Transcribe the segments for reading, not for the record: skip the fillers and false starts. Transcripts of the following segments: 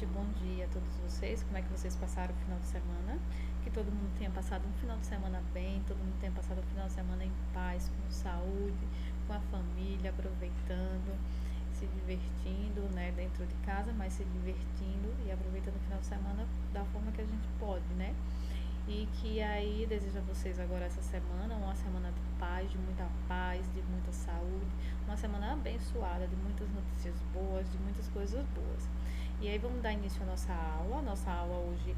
noite, bom dia a todos vocês. Como é que vocês passaram o final de semana? Que todo mundo tenha passado um final de semana bem, todo mundo tenha passado o final de semana em paz, com saúde, com a família, aproveitando, se divertindo, né, dentro de casa, mas se divertindo e aproveitando o final de semana da forma que a gente pode, né? E que aí desejo a vocês agora essa semana, uma semana de muita saúde, uma semana abençoada, de muitas notícias boas, de muitas coisas boas. E aí vamos dar início à nossa aula hoje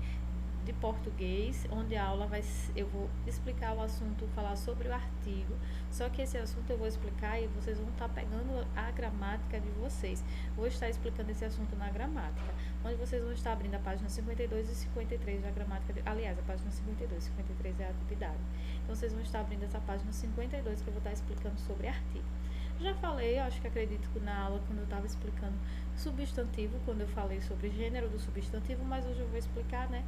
de português, onde a aula eu vou explicar o assunto, falar sobre o artigo, só que esse assunto eu vou explicar e vocês vão estar pegando a gramática de vocês. Vou estar explicando esse assunto na gramática, onde vocês vão estar abrindo a página 52 e 53 da gramática, aliás, a página 52, 53 é a atividade. Então vocês vão estar abrindo essa página 52 que eu vou estar explicando sobre artigo. Já falei, acho que acredito que na aula, quando eu estava explicando substantivo, quando eu falei sobre gênero do substantivo, mas hoje eu vou explicar, né,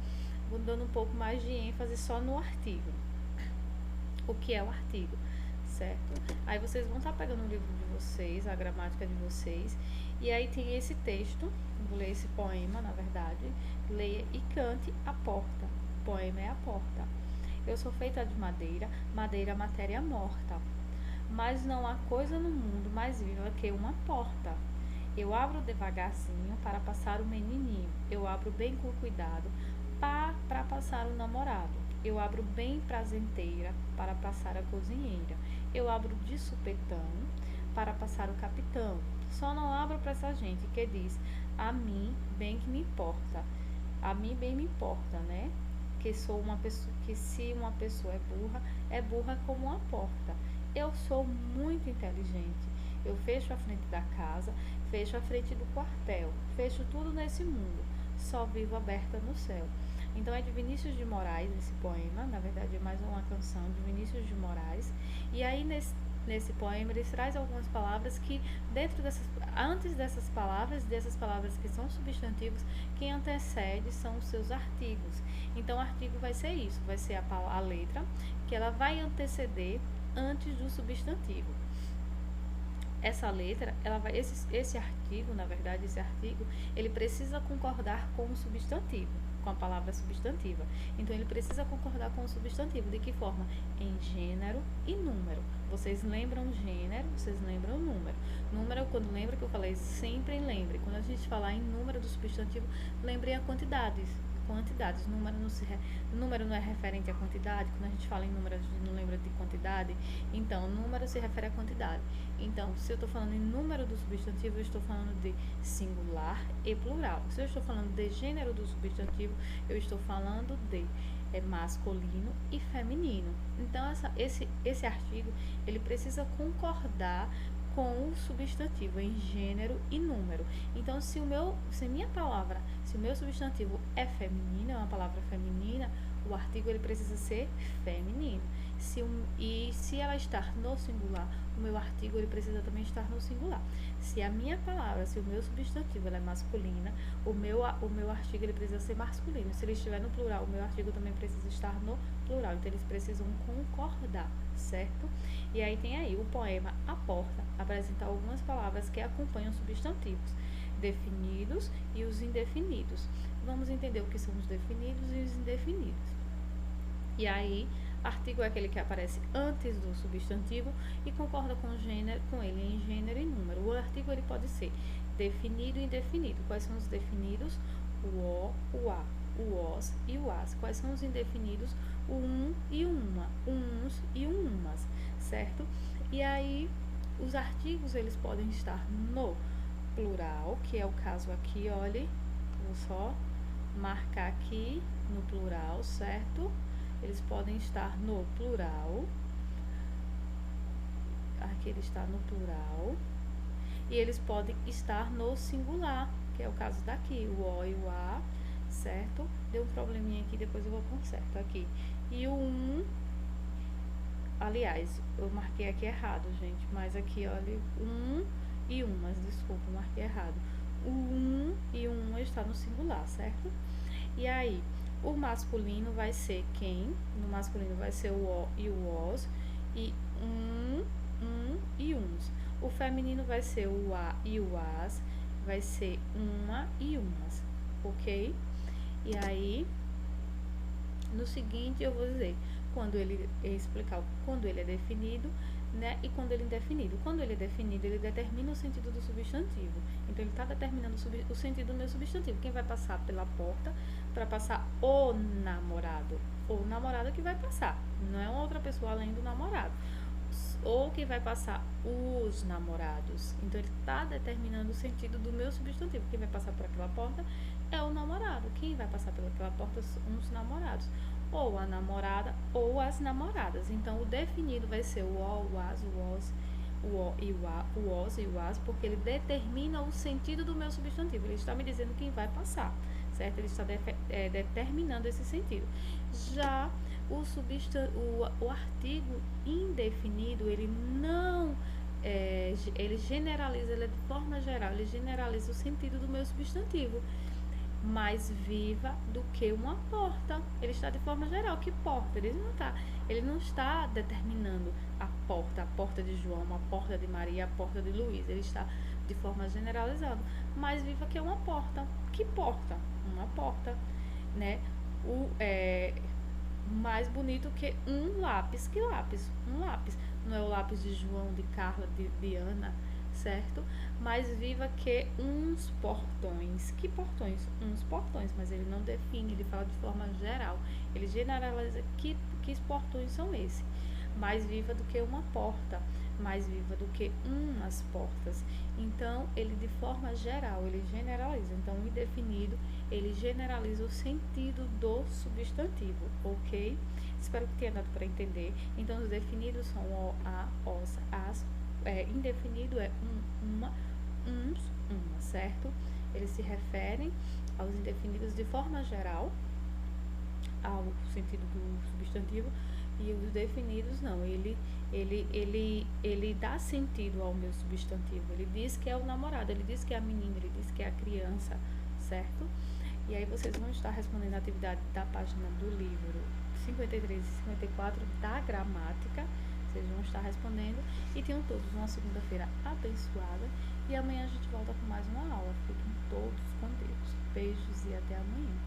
vou dando um pouco mais de ênfase só no artigo. O que é o artigo, certo? Aí vocês vão estar pegando o livro de vocês, a gramática de vocês, e aí tem esse texto, vou ler esse poema, na verdade, leia e cante a porta. O poema é a porta. Eu sou feita de madeira, madeira matéria morta, mas não há coisa no mundo mais viva que uma porta. Eu abro devagarzinho para passar o menininho, eu abro bem com cuidado para passar o namorado. Eu abro bem prazenteira para passar a cozinheira. Eu abro de supetão para passar o capitão. Só não abro para essa gente que diz a mim bem que me importa. A mim bem me importa, né? Que sou uma pessoa, que se uma pessoa é burra como uma porta. Eu sou muito inteligente. Eu fecho a frente da casa, fecho a frente do quartel, fecho tudo nesse mundo. Só vivo aberta no céu. Então é de Vinícius de Moraes esse poema, na verdade é mais uma canção de Vinícius de Moraes. E aí nesse poema ele traz algumas palavras que antes dessas palavras que são substantivos, quem antecede são os seus artigos. Então o artigo vai ser isso, vai ser a letra que ela vai anteceder antes do substantivo. Essa letra, esse artigo, na verdade, ele precisa concordar com o substantivo, com a palavra substantiva. Então, ele precisa concordar com o substantivo. De que forma? Em gênero e número. Vocês lembram gênero, vocês lembram número. Número, quando lembra que eu falei, sempre lembre. Quando a gente falar em número do substantivo, lembre a quantidades. Número não é referente à quantidade. Quando a gente fala em número, a gente não lembra de quantidade. Então, número se refere à quantidade. Então, se eu estou falando em número do substantivo, eu estou falando de singular e plural. Se eu estou falando de gênero do substantivo, eu estou falando de masculino e feminino. Então, esse artigo, ele precisa concordar com o substantivo em gênero e número. Então, se o meu substantivo é feminino, é uma palavra feminina, o artigo ele precisa ser feminino. Se ela estar no singular, o meu artigo ele precisa também estar no singular. Se o meu substantivo ela é masculina, o meu artigo ele precisa ser masculino. Se ele estiver no plural, o meu artigo também precisa estar no plural. Então, eles precisam concordar, certo? E aí tem aí o poema A Porta, apresenta algumas palavras que acompanham substantivos, definidos e os indefinidos. Vamos entender o que são os definidos e os indefinidos. E aí, artigo é aquele que aparece antes do substantivo e concorda com ele em gênero e número. O artigo ele pode ser definido e indefinido. Quais são os definidos? O o, o a, o os e o as. Quais são os indefinidos? O e o uma, uns e umas, certo? E aí, os artigos eles podem estar no plural, que é o caso aqui, olhe, vou só marcar aqui no plural, certo? Eles podem estar no plural. Aqui ele está no plural. E eles podem estar no singular, que é o caso daqui, o o e o a, certo? Deu um probleminha aqui, depois eu vou conserto aqui. E o aliás, eu marquei aqui errado, gente, mas aqui, olha, e umas, desculpa, eu marquei errado. O e uma está no singular, certo? E aí, o masculino vai ser quem? No masculino vai ser o o e o os, e e uns. O feminino vai ser o a e o as, vai ser uma e umas. ok? E aí, no seguinte, eu vou dizer quando ele explicar quando ele é definido, né, e quando ele é indefinido. Quando ele é definido, ele determina o sentido do substantivo. Então, ele está determinando o sentido do meu substantivo. Quem vai passar pela porta para passar o namorado? O namorado que vai passar, não é outra pessoa além do namorado. Ou que vai passar os namorados. Então, ele está determinando o sentido do meu substantivo. Quem vai passar por aquela porta é o namorado. Quem vai passar pelaquela porta são os namorados. Ou a namorada ou as namoradas. Então, o definido vai ser o as, o os, o e o os e o as, porque ele determina o sentido do meu substantivo. Ele está me dizendo quem vai passar, certo? Ele está determinando esse sentido. Já o artigo indefinido, ele não ele generaliza, ele é de forma geral, ele generaliza o sentido do meu substantivo. Mais viva do que uma porta. Ele está de forma geral. Que porta? Ele não está determinando a porta de João, a porta de Maria, a porta de Luiz. Ele está de forma generalizada. Mais viva que uma porta. Que porta? Uma porta, né? Mais bonito que um lápis. Que lápis? Um lápis. Não é o lápis de João, de Carla, de Ana, certo? Mais viva que uns portões. Que portões? Uns portões, mas ele não define, ele fala de forma geral. Ele generaliza que portões são esses. Mais viva do que uma porta, mais viva do que umas portas. Então, ele de forma geral, ele generaliza. Então, o indefinido, ele generaliza o sentido do substantivo, ok? Espero que tenha dado para entender. Então, os definidos são o, a, os, as. Indefinido é uma, uns, uma, certo? Eles se referem aos indefinidos de forma geral, ao sentido do substantivo, e os definidos não. Ele dá sentido ao meu substantivo. Ele diz que é o namorado, ele diz que é a menina, ele diz que é a criança, certo? E aí vocês vão estar respondendo a atividade da página do livro 53 e 54 da gramática. Vocês vão estar respondendo e tenham todos uma segunda-feira abençoada e amanhã a gente volta com mais uma aula. Fiquem todos com Deus. Beijos e até amanhã.